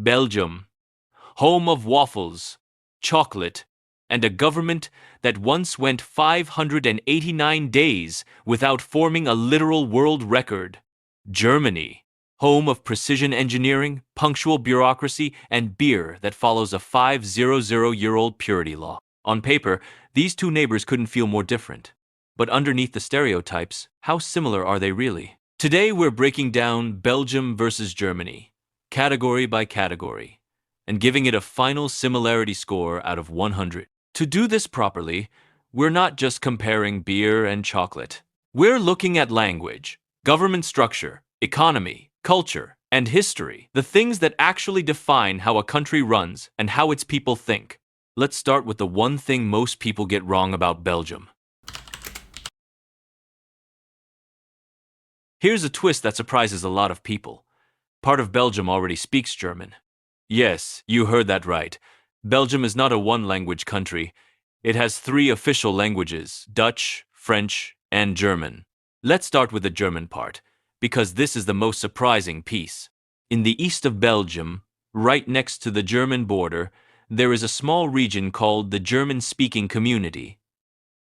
Belgium, home of waffles, chocolate, and a government that once went 589 days without forming a literal world record. Germany, home of precision engineering, punctual bureaucracy, and beer that follows a 500-year-old purity law. On paper, these two neighbors couldn't feel more different. But underneath the stereotypes, how similar are they really? Today we're breaking down Belgium versus Germany, category by category, and giving it a final similarity score out of 100. To do this properly, we're not just comparing beer and chocolate. We're looking at language, government structure, economy, culture, and history, the things that actually define how a country runs and how its people think. Let's start with the one thing most people get wrong about Belgium. Here's a twist that surprises a lot of people. Part of Belgium already speaks German. Yes, you heard that right. Belgium is not a one-language country. It has 3 official languages: Dutch, French, and German. Let's start with the German part, because this is the most surprising piece. In the east of Belgium, right next to the German border, there is a small region called the German-speaking community.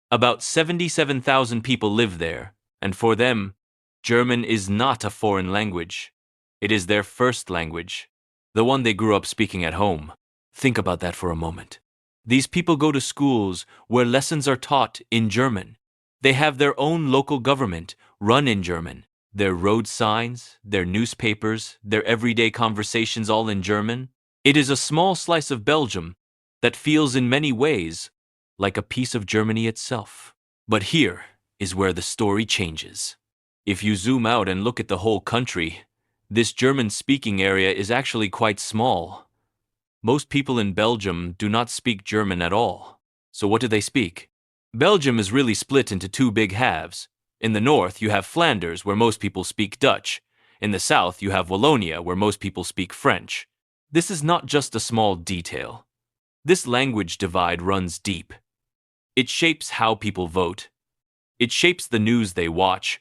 About 77,000 people live there, and for them, German is not a foreign language. It is their first language, the one they grew up speaking at home. Think about that for a moment. These people go to schools where lessons are taught in German. They have their own local government run in German. Their road signs, their newspapers, their everyday conversations all in German. It is a small slice of Belgium that feels in many ways like a piece of Germany itself. But here is where the story changes. If you zoom out and look at the whole country, this German-speaking area is actually quite small. Most people in Belgium do not speak German at all. So what do they speak? Belgium is really split into 2 big halves. In the north, you have Flanders, where most people speak Dutch. In the south, you have Wallonia, where most people speak French. This is not just a small detail. This language divide runs deep. It shapes how people vote. It shapes the news they watch.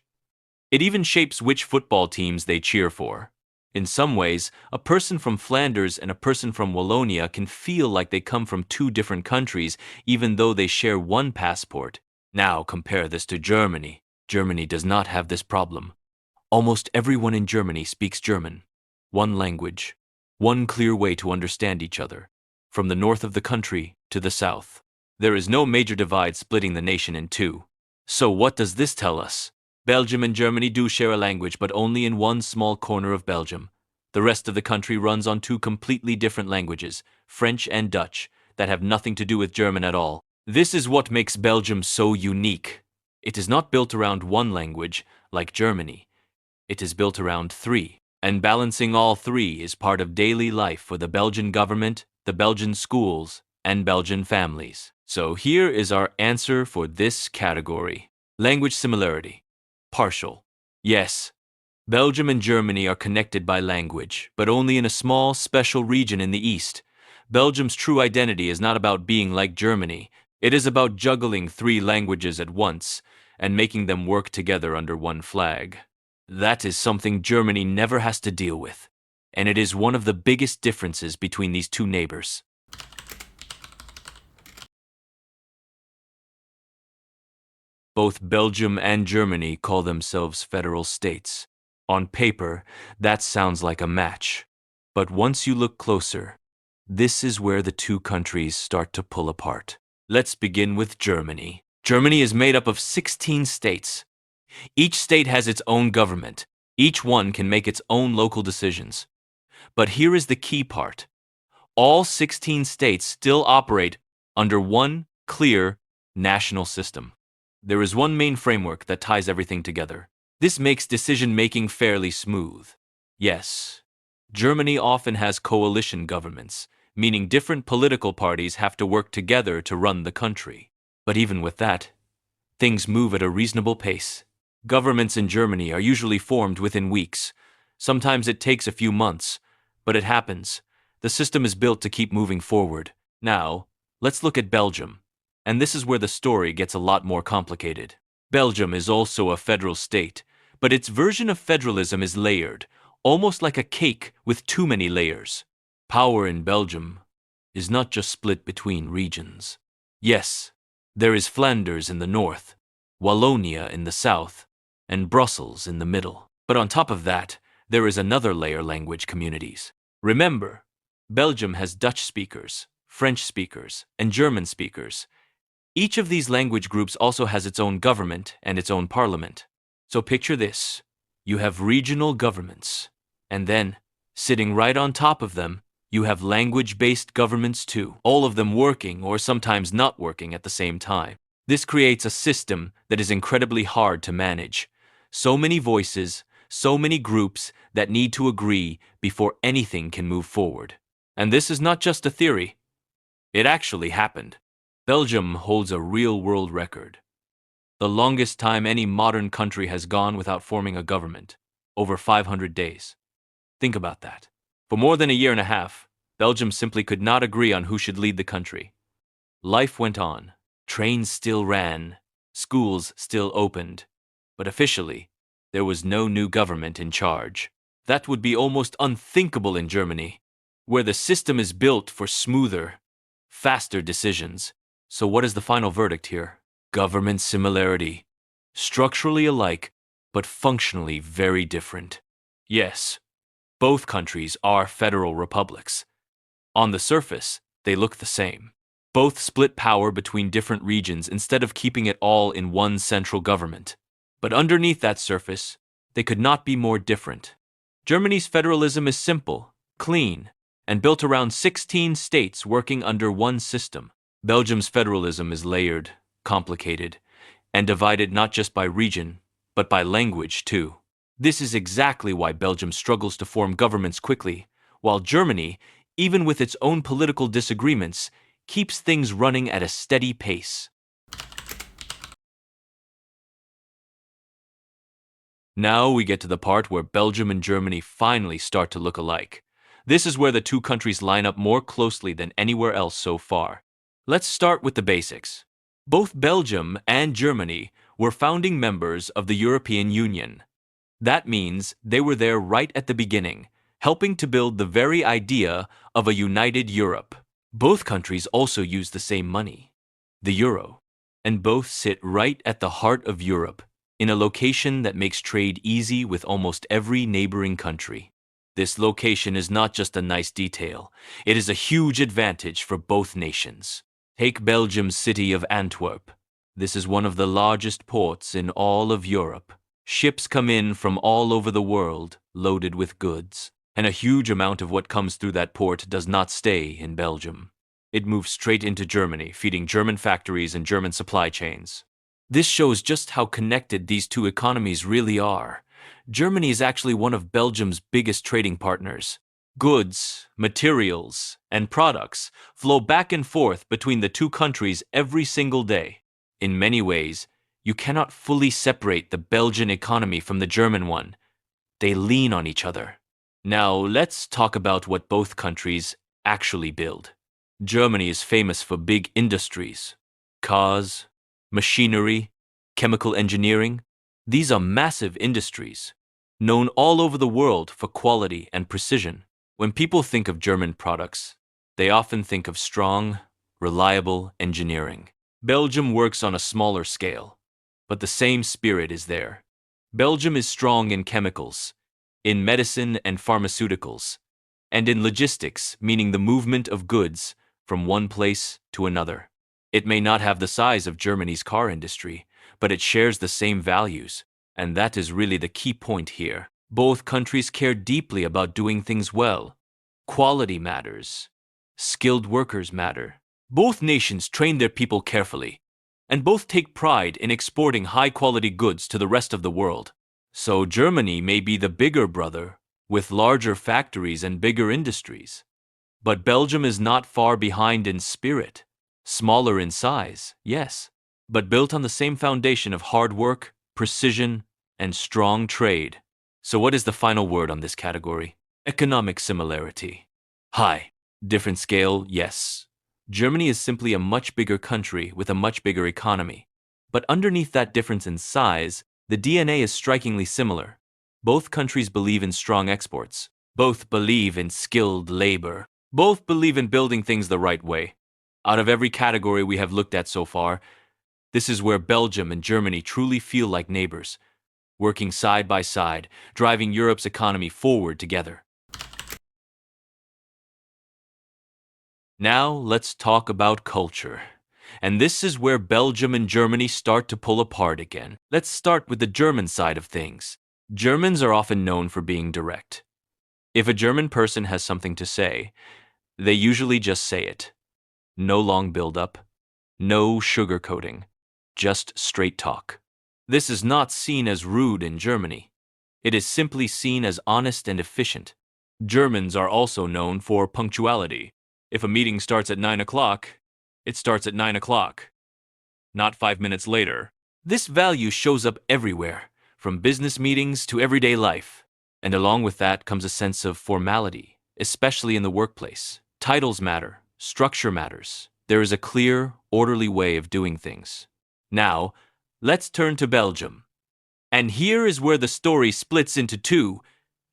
It even shapes which football teams they cheer for. In some ways, a person from Flanders and a person from Wallonia can feel like they come from 2 different countries, even though they share one passport. Now compare this to Germany. Germany does not have this problem. Almost everyone in Germany speaks German. One language. One clear way to understand each other. From the north of the country to the south. There is no major divide splitting the nation in 2. So what does this tell us? Belgium and Germany do share a language, but only in one small corner of Belgium. The rest of the country runs on 2 completely different languages, French and Dutch, that have nothing to do with German at all. This is what makes Belgium so unique. It is not built around one language, like Germany. It is built around 3, and balancing all 3 is part of daily life for the Belgian government, the Belgian schools, and Belgian families. So here is our answer for this category. Language similarity. Partial. Yes, Belgium and Germany are connected by language, but only in a small, special region in the east. Belgium's true identity is not about being like Germany. It is about juggling 3 languages at once and making them work together under one flag. That is something Germany never has to deal with, and it is one of the biggest differences between these 2 neighbors. Both Belgium and Germany call themselves federal states. On paper, that sounds like a match. But once you look closer, this is where the 2 countries start to pull apart. Let's begin with Germany. Germany is made up of 16 states. Each state has its own government. Each one can make its own local decisions. But here is the key part. All 16 states still operate under one clear national system. There is one main framework that ties everything together. This makes decision-making fairly smooth. Yes, Germany often has coalition governments, meaning different political parties have to work together to run the country. But even with that, things move at a reasonable pace. Governments in Germany are usually formed within weeks. Sometimes it takes a few months, but it happens. The system is built to keep moving forward. Now, let's look at Belgium. And this is where the story gets a lot more complicated. Belgium is also a federal state, but its version of federalism is layered, almost like a cake with too many layers. Power in Belgium is not just split between regions. Yes, there is Flanders in the north, Wallonia in the south, and Brussels in the middle. But on top of that, there is another layer: language communities. Remember, Belgium has Dutch speakers, French speakers, and German speakers. Each of these language groups also has its own government and its own parliament. So picture this. You have regional governments, and then, sitting right on top of them, you have language-based governments too, all of them working or sometimes not working at the same time. This creates a system that is incredibly hard to manage. So many voices, so many groups that need to agree before anything can move forward. And this is not just a theory. It actually happened. Belgium holds a real-world record. The longest time any modern country has gone without forming a government. Over 500 days. Think about that. For more than a year and a half, Belgium simply could not agree on who should lead the country. Life went on. Trains still ran. Schools still opened. But officially, there was no new government in charge. That would be almost unthinkable in Germany, where the system is built for smoother, faster decisions. So what is the final verdict here? Government similarity. Structurally alike, but functionally very different. Yes, both countries are federal republics. On the surface, they look the same. Both split power between different regions instead of keeping it all in one central government. But underneath that surface, they could not be more different. Germany's federalism is simple, clean, and built around 16 states working under one system. Belgium's federalism is layered, complicated, and divided not just by region, but by language too. This is exactly why Belgium struggles to form governments quickly, while Germany, even with its own political disagreements, keeps things running at a steady pace. Now we get to the part where Belgium and Germany finally start to look alike. This is where the two countries line up more closely than anywhere else so far. Let's start with the basics. Both Belgium and Germany were founding members of the European Union. That means they were there right at the beginning, helping to build the very idea of a united Europe. Both countries also use the same money, the euro, and both sit right at the heart of Europe, in a location that makes trade easy with almost every neighboring country. This location is not just a nice detail, it is a huge advantage for both nations. Take Belgium's city of Antwerp. This is one of the largest ports in all of Europe. Ships come in from all over the world, loaded with goods, and a huge amount of what comes through that port does not stay in Belgium. It moves straight into Germany, feeding German factories and German supply chains. This shows just how connected these two economies really are. Germany is actually one of Belgium's biggest trading partners. Goods, materials, and products flow back and forth between the two countries every single day. In many ways, you cannot fully separate the Belgian economy from the German one. They lean on each other. Now, let's talk about what both countries actually build. Germany is famous for big industries. Cars, machinery, chemical engineering. These are massive industries, known all over the world for quality and precision. When people think of German products, they often think of strong, reliable engineering. Belgium works on a smaller scale, but the same spirit is there. Belgium is strong in chemicals, in medicine and pharmaceuticals, and in logistics, meaning the movement of goods from one place to another. It may not have the size of Germany's car industry, but it shares the same values, and that is really the key point here. Both countries care deeply about doing things well. Quality matters. Skilled workers matter. Both nations train their people carefully, and both take pride in exporting high-quality goods to the rest of the world. So Germany may be the bigger brother, with larger factories and bigger industries. But Belgium is not far behind in spirit. Smaller in size, yes, but built on the same foundation of hard work, precision, and strong trade. So what is the final word on this category? Economic similarity. High. Different scale, yes. Germany is simply a much bigger country with a much bigger economy. But underneath that difference in size, the DNA is strikingly similar. Both countries believe in strong exports. Both believe in skilled labor. Both believe in building things the right way. Out of every category we have looked at so far, this is where Belgium and Germany truly feel like neighbors, working side by side, driving Europe's economy forward together. Now let's talk about culture. And this is where Belgium and Germany start to pull apart again. Let's start with the German side of things. Germans are often known for being direct. If a German person has something to say, they usually just say it. No long build-up, no sugarcoating, just straight talk. This is not seen as rude in Germany. It is simply seen as honest and efficient. Germans are also known for punctuality. If a meeting starts at 9 o'clock, it starts at 9 o'clock, not 5 minutes later. This value shows up everywhere, from business meetings to everyday life. And along with that comes a sense of formality, especially in the workplace. Titles matter, structure matters. There is a clear, orderly way of doing things. Now, let's turn to Belgium. And here is where the story splits into two,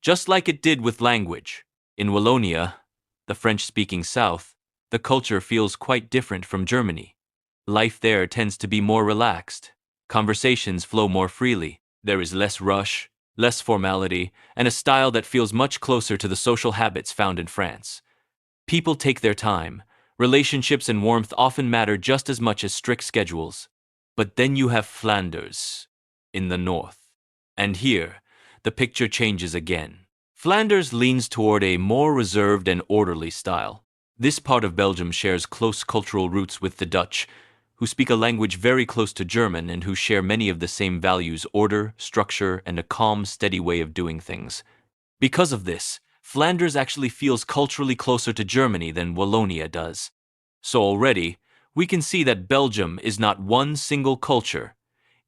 just like it did with language. In Wallonia, the French-speaking South, the culture feels quite different from Germany. Life there tends to be more relaxed. Conversations flow more freely. There is less rush, less formality, and a style that feels much closer to the social habits found in France. People take their time. Relationships and warmth often matter just as much as strict schedules. But then you have Flanders, in the north. And here, the picture changes again. Flanders leans toward a more reserved and orderly style. This part of Belgium shares close cultural roots with the Dutch, who speak a language very close to German and who share many of the same values: order, structure, and a calm, steady way of doing things. Because of this, Flanders actually feels culturally closer to Germany than Wallonia does. So already, we can see that Belgium is not one single culture.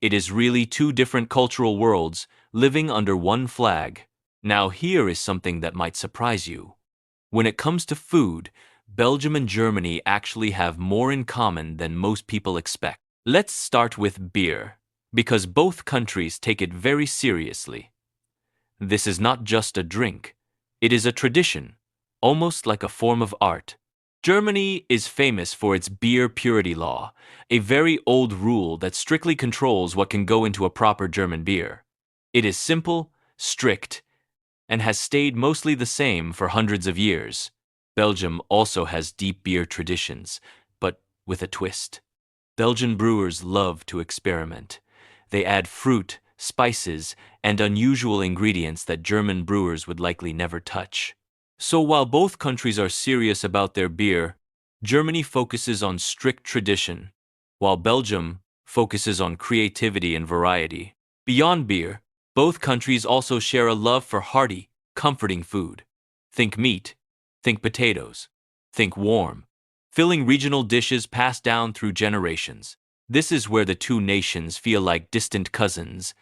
It is really two different cultural worlds living under one flag. Now here is something that might surprise you. When it comes to food, Belgium and Germany actually have more in common than most people expect. Let's start with beer, because both countries take it very seriously. This is not just a drink. It is a tradition, almost like a form of art. Germany is famous for its beer purity law, a very old rule that strictly controls what can go into a proper German beer. It is simple, strict, and has stayed mostly the same for hundreds of years. Belgium also has deep beer traditions, but with a twist. Belgian brewers love to experiment. They add fruit, spices, and unusual ingredients that German brewers would likely never touch. So while both countries are serious about their beer, Germany focuses on strict tradition, while Belgium focuses on creativity and variety. Beyond beer, both countries also share a love for hearty, comforting food. Think meat, think potatoes, think warm, filling regional dishes passed down through generations. This is where the two nations feel like distant cousins,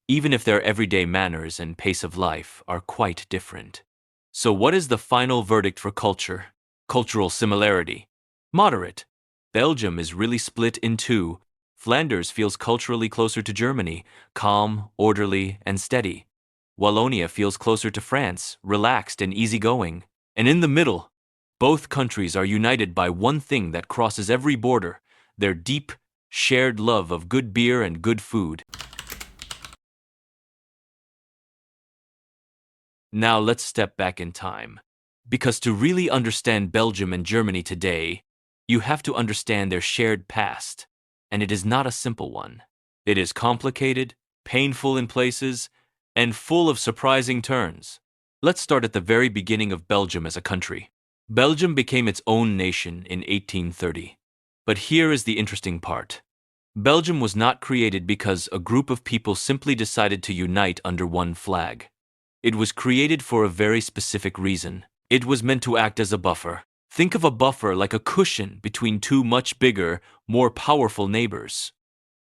even if their everyday manners and pace of life are quite different. So what is the final verdict for culture? Cultural similarity. Moderate. Belgium is really split in two. Flanders feels culturally closer to Germany, calm, orderly, and steady. Wallonia feels closer to France, relaxed and easygoing. And in the middle, both countries are united by one thing that crosses every border: their deep, shared love of good beer and good food. Now let's step back in time. Because to really understand Belgium and Germany today, you have to understand their shared past. And it is not a simple one. It is complicated, painful in places, and full of surprising turns. Let's start at the very beginning of Belgium as a country. Belgium became its own nation in 1830. But here is the interesting part. Belgium was not created because a group of people simply decided to unite under one flag. It was created for a very specific reason. It was meant to act as a buffer. Think of a buffer like a cushion between two much bigger, more powerful neighbors.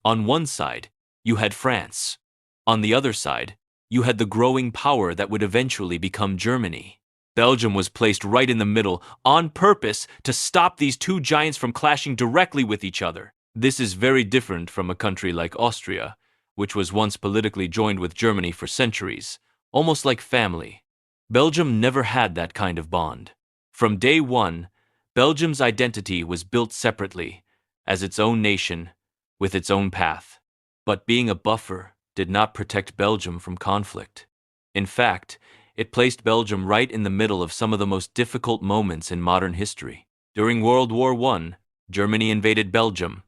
On one side, you had France. On the other side, you had the growing power that would eventually become Germany. Belgium was placed right in the middle, on purpose, to stop these two giants from clashing directly with each other. This is very different from a country like Austria, which was once politically joined with Germany for centuries, almost like family. Belgium never had that kind of bond. From day one, Belgium's identity was built separately, as its own nation, with its own path. But being a buffer did not protect Belgium from conflict. In fact, it placed Belgium right in the middle of some of the most difficult moments in modern history. During World War I, Germany invaded Belgium.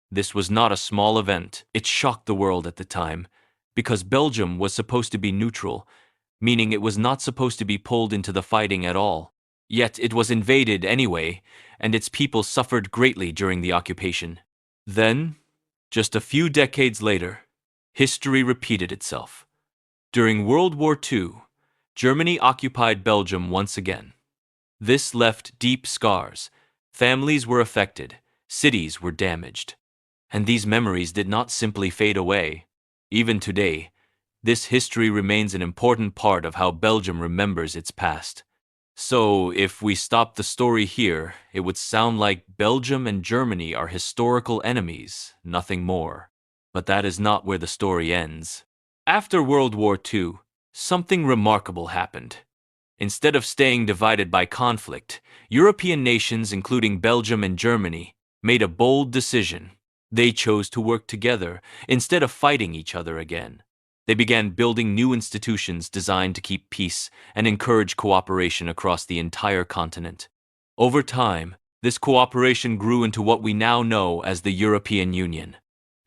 This was not a small event. It shocked the world at the time, because Belgium was supposed to be neutral, meaning it was not supposed to be pulled into the fighting at all. Yet it was invaded anyway, and its people suffered greatly during the occupation. Then, just a few decades later, history repeated itself. During World War II, Germany occupied Belgium once again. This left deep scars. Families were affected, cities were damaged. And these memories did not simply fade away. Even today, this history remains an important part of how Belgium remembers its past. So, if we stop the story here, it would sound like Belgium and Germany are historical enemies, nothing more. But that is not where the story ends. After World War II, something remarkable happened. Instead of staying divided by conflict, European nations, including Belgium and Germany, made a bold decision. They chose to work together instead of fighting each other again. They began building new institutions designed to keep peace and encourage cooperation across the entire continent. Over time, this cooperation grew into what we now know as the European Union.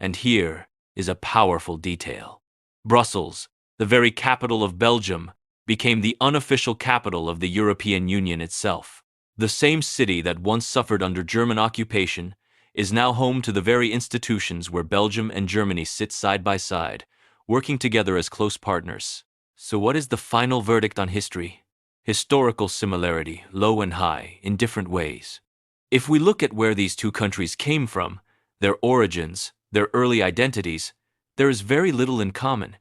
And here is a powerful detail. Brussels, the very capital of Belgium, became the unofficial capital of the European Union itself. The same city that once suffered under German occupation is now home to the very institutions where Belgium and Germany sit side by side, working together as close partners. So what is the final verdict on history? Historical similarity, low and high, in different ways. If we look at where these two countries came from, their origins, their early identities, there is very little in common.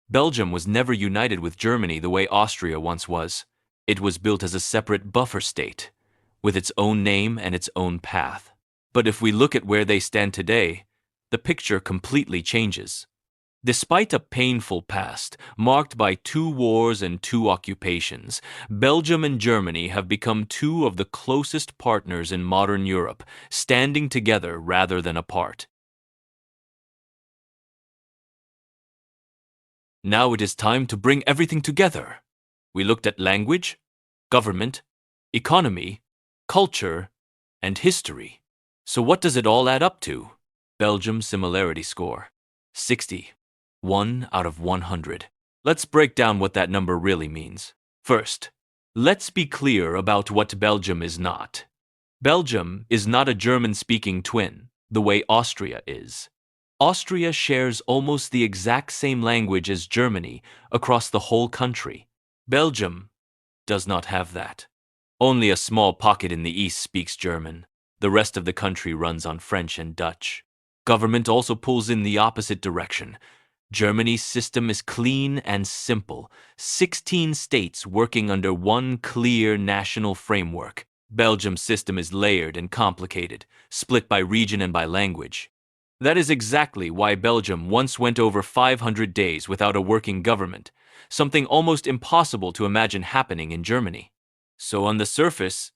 Belgium was never united with Germany the way Austria once was. It was built as a separate buffer state, with its own name and its own path. But if we look at where they stand today, the picture completely changes. Despite a painful past, marked by 2 wars and 2 occupations, Belgium and Germany have become 2 of the closest partners in modern Europe, standing together rather than apart. Now it is time to bring everything together. We looked at language, government, economy, culture, and history. So what does it all add up to? Belgium's similarity score, 60. 1 out of 100. Let's break down what that number really means. First, let's be clear about what Belgium is not. Belgium is not a German-speaking twin, the way Austria is. Austria shares almost the exact same language as Germany across the whole country. Belgium does not have that. Only a small pocket in the east speaks German. The rest of the country runs on French and Dutch. Government also pulls in the opposite direction. Germany's system is clean and simple, 16 states working under one clear national framework. Belgium's system is layered and complicated, split by region and by language. That is exactly why Belgium once went over 500 days without a working government, something almost impossible to imagine happening in Germany. So on the surface,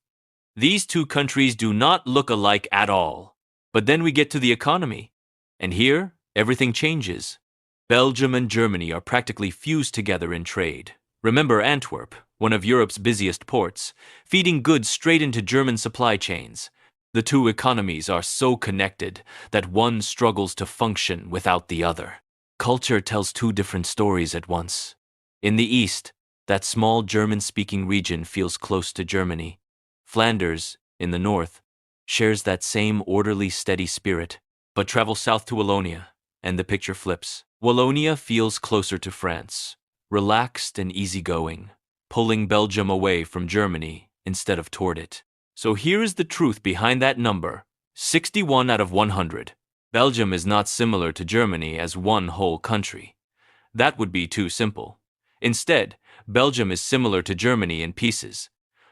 these two countries do not look alike at all. But then we get to the economy, and here everything changes. Belgium and Germany are practically fused together in trade. Remember Antwerp, one of Europe's busiest ports, feeding goods straight into German supply chains. The two economies are so connected that one struggles to function without the other. Culture tells 2 different stories at once. In the east, that small German-speaking region feels close to Germany. Flanders, in the north, shares that same orderly, steady spirit. But travel south to Wallonia, and the picture flips. Wallonia feels closer to France, relaxed and easygoing, pulling Belgium away from Germany instead of toward it. So here is the truth behind that number, 61 out of 100. Belgium is not similar to Germany as one whole country. That would be too simple. Instead, Belgium is similar to Germany in pieces.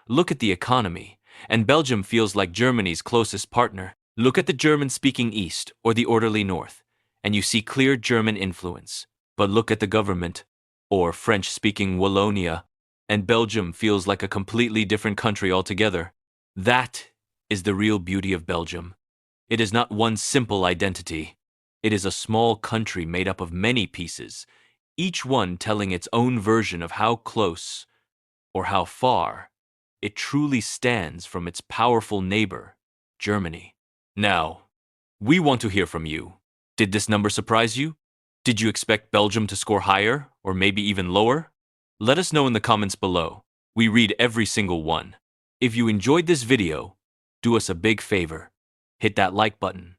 Look at the economy, and Belgium feels like Germany's closest partner. Look at the German-speaking East or the orderly North, and you see clear German influence. But look at the government, or French-speaking Wallonia, and Belgium feels like a completely different country altogether. That is the real beauty of Belgium. It is not one simple identity. It is a small country made up of many pieces, each one telling its own version of how close, or how far, it truly stands from its powerful neighbor, Germany. Now, we want to hear from you. Did this number surprise you? Did you expect Belgium to score higher, or maybe even lower? Let us know in the comments below. We read every single one. If you enjoyed this video, do us a big favor. Hit that like button.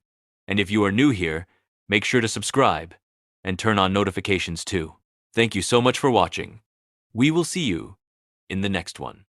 And if you are new here, make sure to subscribe and turn on notifications too. Thank you so much for watching. We will see you in the next one.